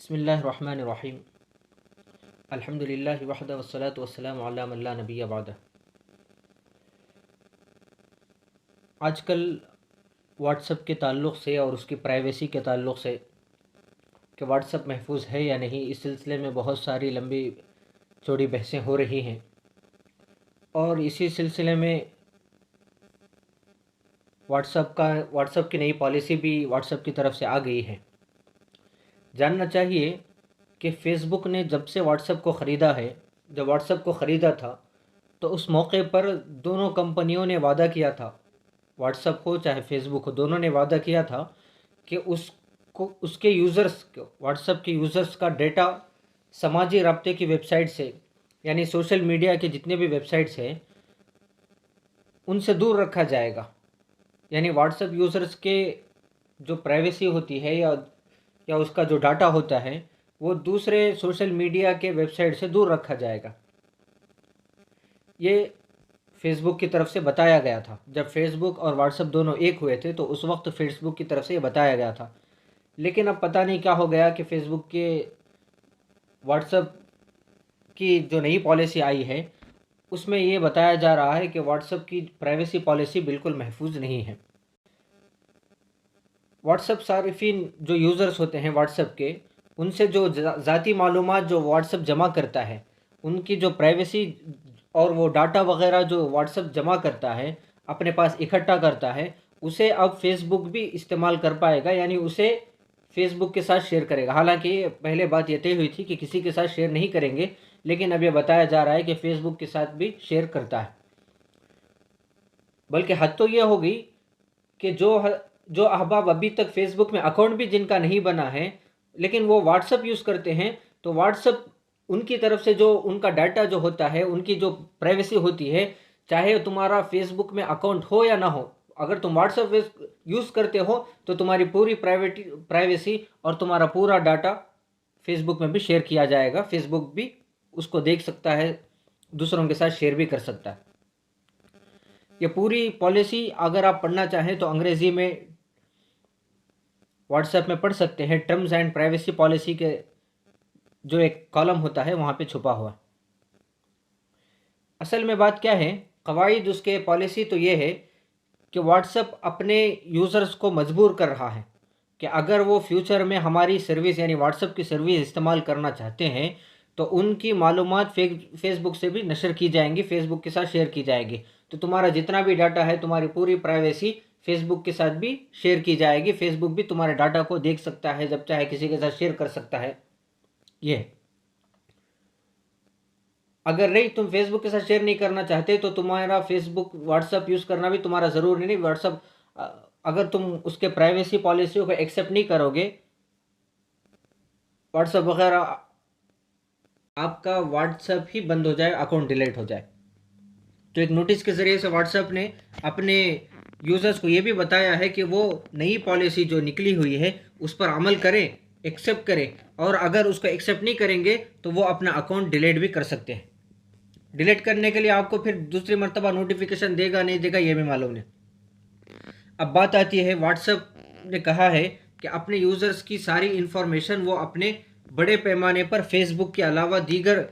बिस्मिल्लाहिर्रहमानिर्रहीम अल्हम्दुलिल्लाहि वहदा वस्सलातु वस्सलामु अला मन ला नबिय्य बअदा। आजकल व्हाट्सएप के ताल्लुक़ से और उसकी प्राइवेसी के ताल्लुक़ से कि व्हाट्सएप महफूज है या नहीं, इस सिलसिले में बहुत सारी लंबी चौड़ी बहसें हो रही हैं। और इसी सिलसिले में व्हाट्सएप की नई पॉलिसी भी व्हाट्सएप की तरफ से आ गई है। जानना चाहिए कि फ़ेसबुक ने जब से व्हाट्सएप को ख़रीदा है, जब व्हाट्सएप को ख़रीदा था तो उस मौके पर दोनों कंपनियों ने वादा किया था, व्हाट्सएप हो चाहे फ़ेसबुक हो, दोनों ने वादा किया था कि उसके यूज़र्स को, व्हाट्सएप के यूज़र्स का डेटा समाजी राब्ते की वेबसाइट से, यानी सोशल मीडिया के जितने भी वेबसाइट्स हैं उनसे दूर रखा जाएगा। यानी व्हाट्सएप यूज़र्स के जो प्राइवेसी होती है या उसका जो डाटा होता है वो दूसरे सोशल मीडिया के वेबसाइट से दूर रखा जाएगा। ये फ़ेसबुक की तरफ से बताया गया था। जब फ़ेसबुक और व्हाट्सएप दोनों एक हुए थे तो उस वक्त फ़ेसबुक की तरफ से ये बताया गया था। लेकिन अब पता नहीं क्या हो गया कि फ़ेसबुक के व्हाट्सएप की जो नई पॉलिसी आई है उसमें ये बताया जा रहा है कि व्हाट्सएप की प्राइवेसी पॉलिसी बिल्कुल महफूज नहीं है। व्हाट्सएप सारिफिन जो यूज़र्स होते हैं व्हाट्सएप के, उनसे जो ज़ाती मालूमात जो व्हाट्सएप जमा करता है, उनकी जो प्राइवेसी और वो डाटा वगैरह जो व्हाट्सएप जमा करता है, अपने पास इकट्ठा करता है, उसे अब फ़ेसबुक भी इस्तेमाल कर पाएगा, यानी उसे फ़ेसबुक के साथ शेयर करेगा। हालांकि पहले बात ये तय हुई थी कि किसी के साथ शेयर नहीं करेंगे, लेकिन अब ये बताया जा रहा है कि फ़ेसबुक के साथ भी शेयर करता है। बल्कि हद तो ये होगी कि जो अहबाब अभी तक फ़ेसबुक में अकाउंट भी जिनका नहीं बना है लेकिन वो व्हाट्सएप यूज़ करते हैं, तो व्हाट्सएप उनकी तरफ से जो उनका डाटा जो होता है, उनकी जो प्राइवेसी होती है, चाहे तुम्हारा फ़ेसबुक में अकाउंट हो या ना हो, अगर तुम व्हाट्सएप यूज़ करते हो तो तुम्हारी पूरी प्राइवेसी और तुम्हारा पूरा डाटा फ़ेसबुक में भी शेयर किया जाएगा। फ़ेसबुक भी उसको देख सकता है, दूसरों के साथ शेयर भी कर सकता है। ये पूरी पॉलिसी अगर आप पढ़ना चाहें तो अंग्रेज़ी में व्हाट्सएप में पढ़ सकते हैं। टर्म्स एंड प्राइवेसी पॉलिसी के जो एक कॉलम होता है वहाँ पे छुपा हुआ। असल में बात क्या है, कवायद उसके पॉलिसी तो ये है कि व्हाट्सएप अपने यूज़र्स को मजबूर कर रहा है कि अगर वो फ्यूचर में हमारी सर्विस यानी व्हाट्सएप की सर्विस इस्तेमाल करना चाहते हैं तो उनकी मालूमात फ़ेसबुक से भी नशर की जाएंगी, फ़ेसबुक के साथ शेयर की जाएगी। तो तुम्हारा जितना भी डाटा है, तुम्हारी पूरी प्राइवेसी फ़ेसबुक के साथ भी शेयर की जाएगी। फ़ेसबुक भी तुम्हारे डाटा को देख सकता है, जब चाहे किसी के साथ शेयर कर सकता है। ये अगर नहीं, तुम फेसबुक के साथ शेयर नहीं करना चाहते तो तुम्हारा फेसबुक व्हाट्सएप यूज़ करना भी तुम्हारा ज़रूरी नहीं। व्हाट्सएप अगर तुम उसके प्राइवेसी पॉलिसियों को एक्सेप्ट नहीं करोगे, व्हाट्सएप वगैरह, आपका व्हाट्सएप ही बंद हो जाए, अकाउंट डिलीट हो जाए। तो एक नोटिस के ज़रिए से व्हाट्सएप ने अपने यूज़र्स को ये भी बताया है कि वो नई पॉलिसी जो निकली हुई है उस पर अमल करें, एक्सेप्ट करें, और अगर उसको एक्सेप्ट नहीं करेंगे तो वो अपना अकाउंट डिलीट भी कर सकते हैं। डिलीट करने के लिए आपको फिर दूसरी मर्तबा नोटिफिकेशन देगा नहीं देगा ये भी मालूम नहीं। अब बात आती है, व्हाट्सएप ने कहा है कि अपने यूज़र्स की सारी इन्फॉर्मेशन वो अपने बड़े पैमाने पर फेसबुक के अलावा दीगर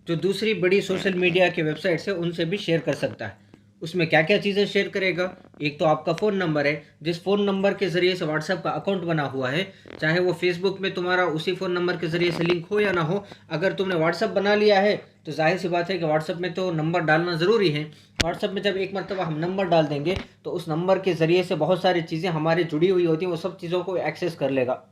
जो दूसरी बड़ी सोशल मीडिया के वेबसाइट्स है उनसे भी शेयर कर सकता है। उसमें क्या क्या चीज़ें शेयर करेगा, एक तो आपका फ़ोन नंबर है, जिस फ़ोन नंबर के ज़रिए से व्हाट्सएप का अकाउंट बना हुआ है, चाहे वो फेसबुक में तुम्हारा उसी फ़ोन नंबर के ज़रिए से लिंक हो या ना हो, अगर तुमने व्हाट्सएप बना लिया है तो जाहिर सी बात है कि व्हाट्सएप में तो नंबर डालना ज़रूरी है। व्हाट्सएप में जब एक मरतबा हम नंबर डाल देंगे तो उस नंबर के ज़रिए से बहुत सारी चीज़ें हमारी जुड़ी हुई होती हैं, वो सब चीज़ों को एक्सेस कर लेगा,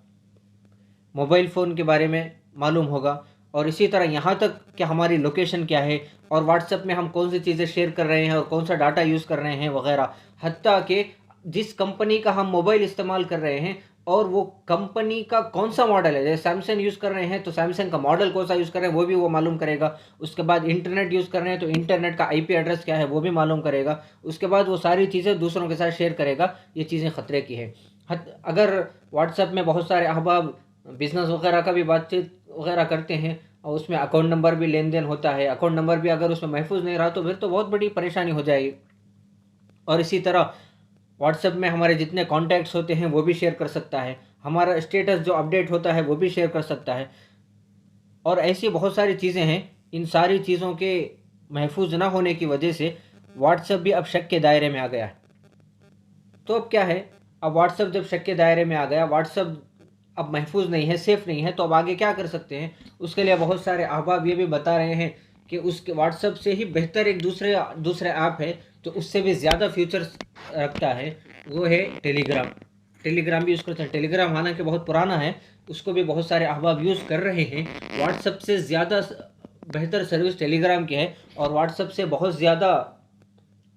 मोबाइल फ़ोन के बारे में मालूम होगा, और इसी तरह यहाँ तक कि हमारी लोकेशन क्या है और व्हाट्सएप में हम कौन सी चीज़ें शेयर कर रहे हैं और कौन सा डाटा यूज़ कर रहे हैं वगैरह। हत्ता कि जिस कंपनी का हम मोबाइल इस्तेमाल कर रहे हैं और वो कंपनी का कौन सा मॉडल है, जैसे सैमसंग यूज़ कर रहे हैं तो सैमसंग का मॉडल कौन सा यूज़ कर रहे हैं वो भी वो मालूम करेगा। उसके बाद इंटरनेट यूज़ कर रहे हैं तो इंटरनेट का आईपी एड्रेस क्या है वो भी मालूम करेगा। उसके बाद वो सारी चीज़ें दूसरों के साथ शेयर करेगा। ये चीज़ें ख़तरे की है। अगर व्हाट्सएप में बहुत सारे अहबाब बिज़नेस वगैरह का भी बातचीत वगैरह करते हैं और उसमें अकाउंट नंबर भी लेन देन होता है, अकाउंट नंबर भी अगर उसमें महफूज नहीं रहा तो फिर तो बहुत बड़ी परेशानी हो जाएगी। और इसी तरह व्हाट्सएप में हमारे जितने कॉन्टैक्ट्स होते हैं वो भी शेयर कर सकता है। हमारा स्टेटस जो अपडेट होता है वो भी शेयर कर सकता है, और ऐसी बहुत सारी चीज़ें हैं। इन सारी चीज़ों के महफूज ना होने की वजह से व्हाट्सएप भी अब शक के दायरे में आ गया है। तो अब क्या है, अब व्हाट्सएप जब शक के दायरे में आ गया, व्हाट्सएप अब महफूज नहीं है, सेफ़ नहीं है, तो अब आगे क्या कर सकते हैं? उसके लिए बहुत सारे अहबाब ये भी बता रहे हैं कि उसके व्हाट्सएप से ही बेहतर एक दूसरे ऐप है, तो उससे भी ज़्यादा फीचर्स रखता है, वो है टेलीग्राम। टेलीग्राम भी यूज़ करते हैं। टेलीग्राम हालांकि बहुत पुराना है, उसको भी बहुत सारे अहबाब यूज़ कर रहे हैं। व्हाट्सएप से ज़्यादा बेहतर सर्विस टेलीग्राम की है, और व्हाट्सएप से बहुत ज़्यादा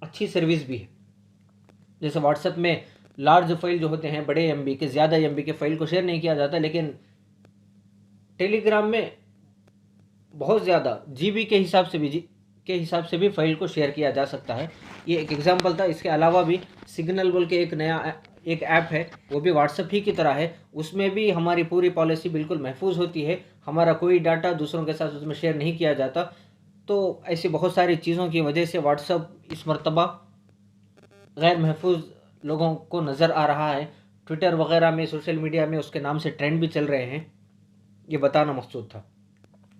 अच्छी सर्विस भी है। जैसे व्हाट्सएप में लार्ज फाइल जो होते हैं, बड़े एमबी के, ज़्यादा एमबी के फाइल को शेयर नहीं किया जाता, लेकिन टेलीग्राम में बहुत ज़्यादा जीबी के हिसाब से भी फाइल को शेयर किया जा सकता है। ये एक एग्जांपल था। इसके अलावा भी सिग्नल बोल के एक ऐप है, वो भी व्हाट्सएप ही की तरह है। उसमें भी हमारी पूरी पॉलिसी बिल्कुल महफूज होती है, हमारा कोई डाटा दूसरों के साथ उसमें शेयर नहीं किया जाता। तो ऐसी बहुत सारी चीज़ों की वजह से व्हाट्सएप इस मरतबा गैर महफूज लोगों को नज़र आ रहा है। ट्विटर वगैरह में, सोशल मीडिया में उसके नाम से ट्रेंड भी चल रहे हैं। ये बताना मकसूद था।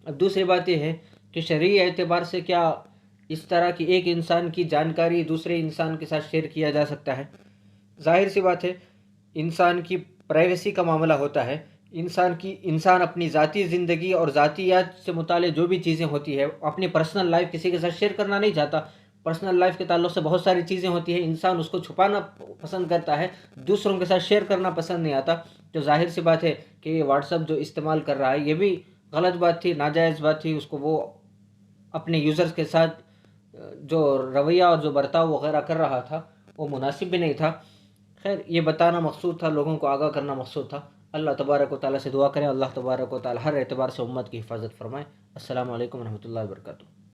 अब दूसरी बात यह है कि शरई एतबार से क्या इस तरह की एक इंसान की जानकारी दूसरे इंसान के साथ शेयर किया जा सकता है? जाहिर सी बात है, इंसान की प्राइवेसी का मामला होता है। इंसान अपनी ज़ाती ज़िंदगी और ज़ातियात से मुताल्लिक़ जो भी चीज़ें होती है, अपनी पर्सनल लाइफ किसी के साथ शेयर करना नहीं चाहता। पर्सनल लाइफ के ताल्लुक़ से बहुत सारी चीज़ें होती हैं, इंसान उसको छुपाना पसंद करता है, दूसरों के साथ शेयर करना पसंद नहीं आता। तो जाहिर सी बात है कि ये व्हाट्सएप जो इस्तेमाल कर रहा है, ये भी गलत बात थी, नाजायज़ बात थी। उसको वो अपने यूज़र्स के साथ जो रवैया और जो बर्ताव वगैरह कर रहा था, वो मुनासिब भी नहीं था। खैर, ये बताना मकसूद था, लोगों को आगाह करना मकसूद था। अल्लाह तबारक व तआला से दुआ करें, अल्लाह तबारक व तआला हर एतबार से उम्मत की हिफाजत फरमाए। अस्सलामु अलैकुम रहमतुल्लाहि व बरकातुहू।